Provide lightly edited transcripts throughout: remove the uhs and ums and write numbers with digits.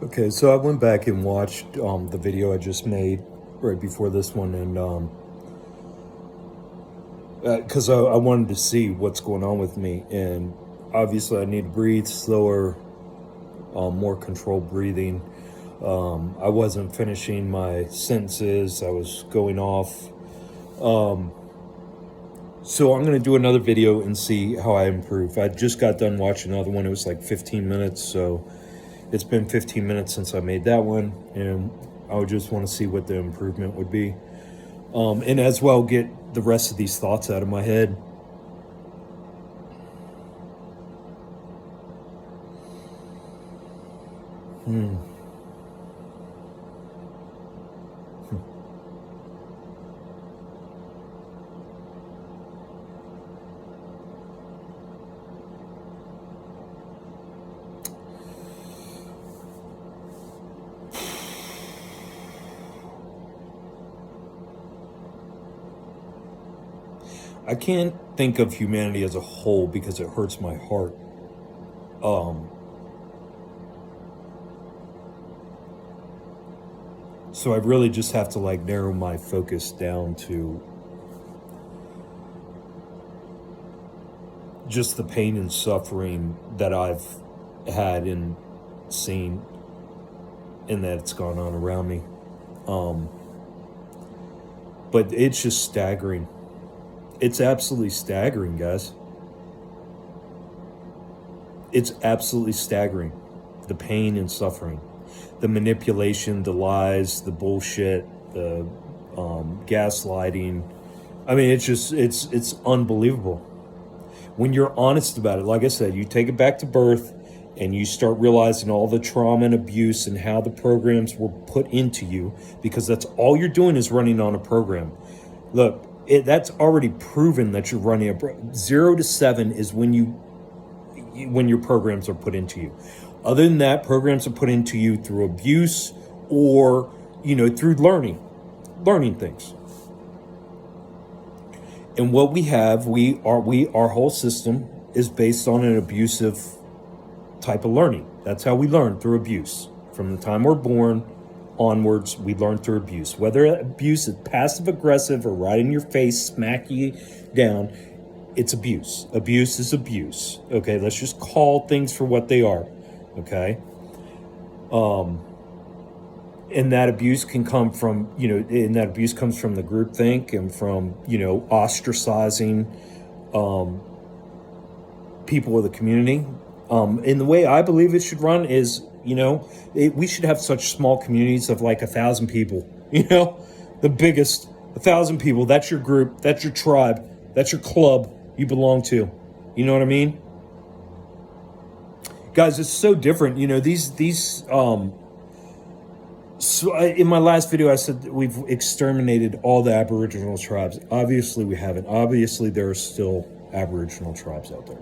Okay, so I went back and watched the video I just made right before this one, and because I wanted to see what's going on with me, and obviously I need to breathe slower, more controlled breathing. I wasn't finishing my sentences; I was going off. So I'm gonna do another video and see how I improve. I just got done watching another one; it was like 15 minutes, so it's been 15 minutes since I made that one, and I would just want to see what the improvement would be. And as well get the rest of these thoughts out of my head. I can't think of humanity as a whole because it hurts my heart. Um, so I really just have to like narrow my focus down to just the pain and suffering that I've had and seen and that's gone on around me. Um, but it's just staggering. It's absolutely staggering, guys. It's absolutely staggering. The pain and suffering, the manipulation, the lies, the bullshit, the gaslighting. I mean, it's unbelievable. When you're honest about it, like I said, you take it back to birth and you start realizing all the trauma and abuse and how the programs were put into you, because that's all you're doing is running on a program. Look, that's already proven that you're running a 0 to 7 is when your programs are put into you. Other than that, programs are put into you through abuse or through learning things. And what we have, our whole system is based on an abusive type of learning. That's how we learn, through abuse. From the time we're born onwards, we learn through abuse. Whether abuse is passive aggressive or right in your face, smack you down, it's abuse. Abuse is abuse. Okay, let's just call things for what they are. Okay. And that abuse can come from, and that abuse comes from the groupthink and from, ostracizing people of the community. And the way I believe it should run is, we should have such small communities of like 1,000 people, the biggest, 1,000 people. That's your group. That's your tribe. That's your club you belong to. You know what I mean? Guys, it's so different. So in my last video, I said we've exterminated all the Aboriginal tribes. Obviously, we haven't. Obviously, there are still Aboriginal tribes out there.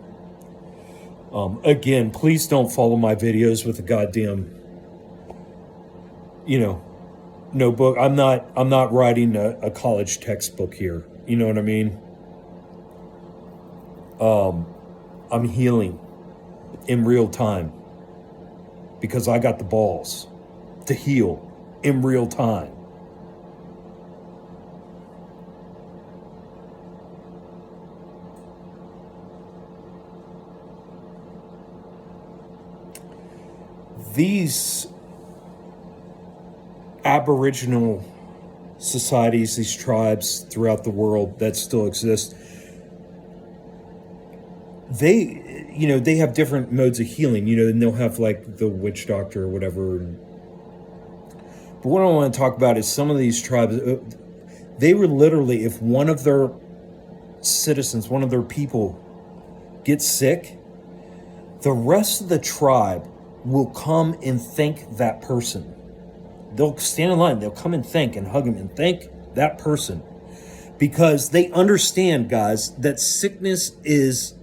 Again, please don't follow my videos with a goddamn, notebook. I'm not writing a college textbook here. You know what I mean? I'm healing in real time because I got the balls to heal in real time. These Aboriginal societies, these tribes throughout the world that still exist, they have different modes of healing, and they'll have like the witch doctor or whatever. But what I want to talk about is some of these tribes, they were literally, if one of their citizens, one of their people gets sick, the rest of the tribe will come and thank that person. They'll stand in line, they'll come and thank and hug him and thank that person, because they understand, guys, that sickness is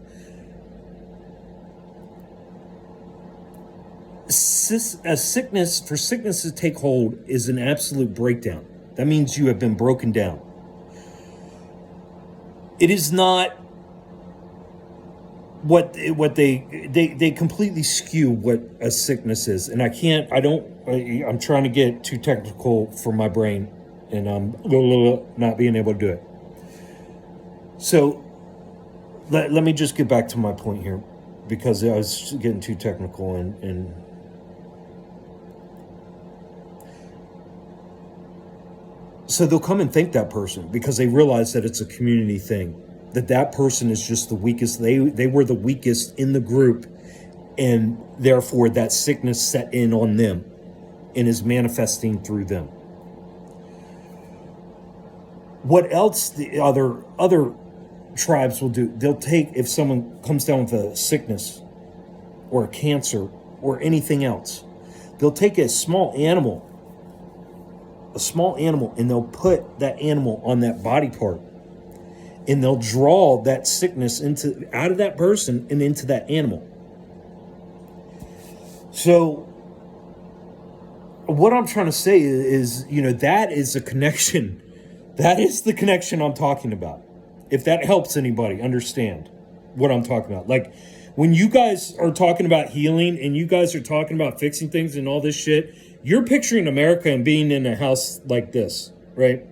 for sickness to take hold is an absolute breakdown. That means you have been broken down. It is not what they completely skew what a sickness is, and I'm trying to get too technical for my brain, and I'm not being able to do it. So let me just get back to my point here, because I was getting too technical, and so they'll come and thank that person because they realize that it's a community thing, that person is just the weakest. They were the weakest in the group, and therefore that sickness set in on them and is manifesting through them. What else the other tribes will do, they'll take, if someone comes down with a sickness or a cancer or anything else, they'll take a small animal, and they'll put that animal on that body part, and they'll draw that sickness out of that person and into that animal. So what I'm trying to say is, that is a connection. That is the connection I'm talking about. If that helps anybody understand what I'm talking about. Like, when you guys are talking about healing and you guys are talking about fixing things and all this shit, you're picturing America and being in a house like this, right?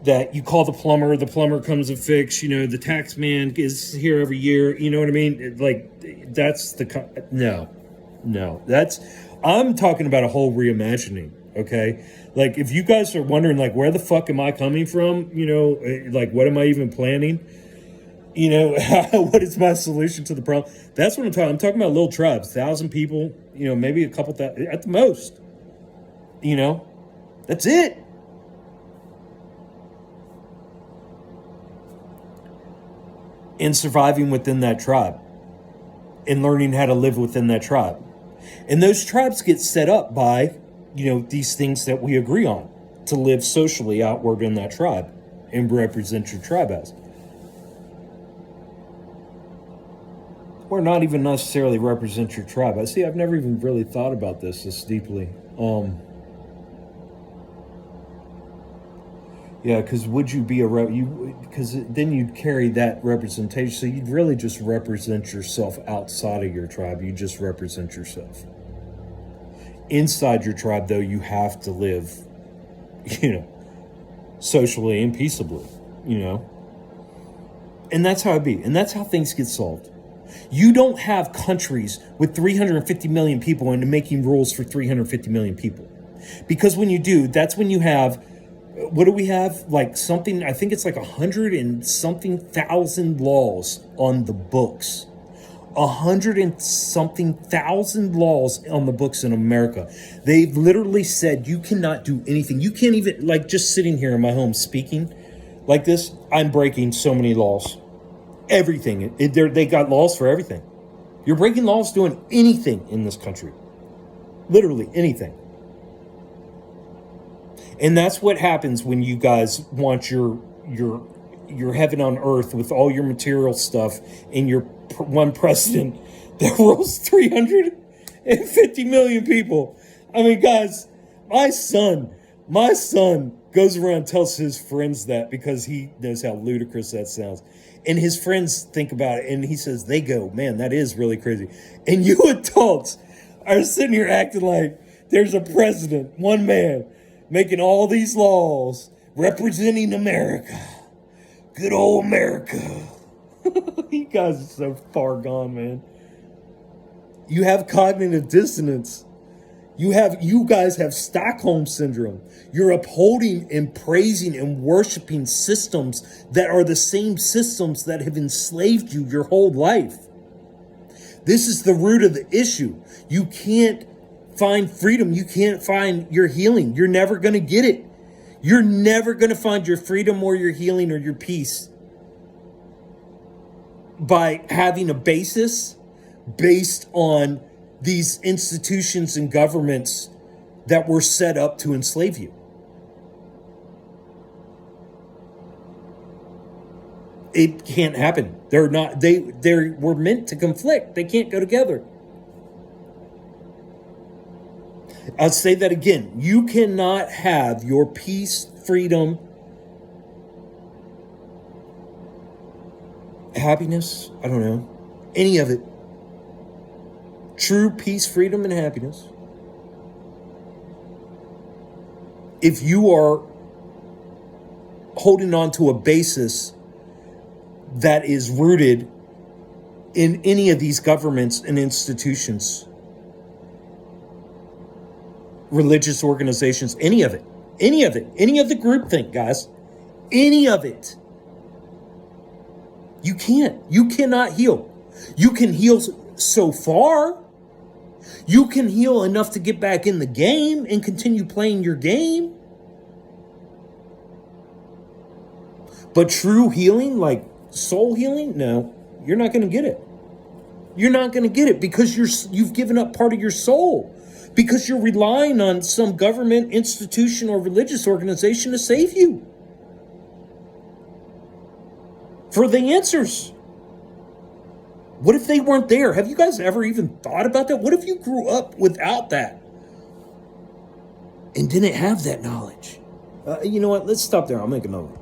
That you call the plumber comes and fix, the tax man is here every year, you know what I mean? Like, that's no, I'm talking about a whole reimagining, okay? Like, if you guys are wondering, like, where the fuck am I coming from? Like, what am I even planning? What is my solution to the problem? That's what I'm talking. I'm talking about little tribes, 1,000 people, maybe a couple thousand at the most. That's it. And surviving within that tribe and learning how to live within that tribe. And those tribes get set up by, these things that we agree on to live socially outward in that tribe and represent your tribe as. Or not even necessarily represent your tribe. I've never even really thought about this deeply. Yeah, because would you be because then you'd carry that representation. So you'd really just represent yourself outside of your tribe. You just represent yourself. Inside your tribe, though, you have to live, socially and peaceably, And that's how it be. And that's how things get solved. You don't have countries with 350 million people and making rules for 350 million people. Because when you do, that's when you have, what do we have? Like something, I think it's like 100 and something thousand laws on the books. 100 and something thousand laws on the books in America. They've literally said you cannot do anything. You can't even, like, just sitting here in my home speaking like this, I'm breaking so many laws. Everything. They got laws for everything. You're breaking laws doing anything in this country. Literally anything. And that's what happens when you guys want your heaven on earth with all your material stuff and your one president that rules 350 million people. I mean, guys, my son goes around and tells his friends that because he knows how ludicrous that sounds. And his friends think about it, and he says, they go, man, that is really crazy. And you adults are sitting here acting like there's a president, one man, making all these laws, representing America. Good old America. You guys are so far gone, man. You have cognitive dissonance. You guys have Stockholm syndrome. You're upholding and praising and worshiping systems that are the same systems that have enslaved you your whole life. This is the root of the issue. You can't find freedom. You can't find your healing. You're never going to get it. You're never going to find your freedom or your healing or your peace by having a basis based on these institutions and governments that were set up to enslave you. It can't happen. They were meant to conflict. They can't go together. I'll say that again. You cannot have your peace, freedom, happiness, I don't know, Any of it. True peace, freedom, and happiness. If you are holding on to a basis that is rooted in any of these governments and institutions, religious organizations, any of it, any of the groupthink, guys, any of it, you cannot heal. You can heal so far. You can heal enough to get back in the game and continue playing your game. But true healing, like soul healing, no, you're not going to get it. You're not going to get it because you've given up part of your soul, because you're relying on some government, institution, or religious organization to save you for the answers. What if they weren't there? Have you guys ever even thought about that? What if you grew up without that and didn't have that knowledge? You know what? Let's stop there. I'll make another one.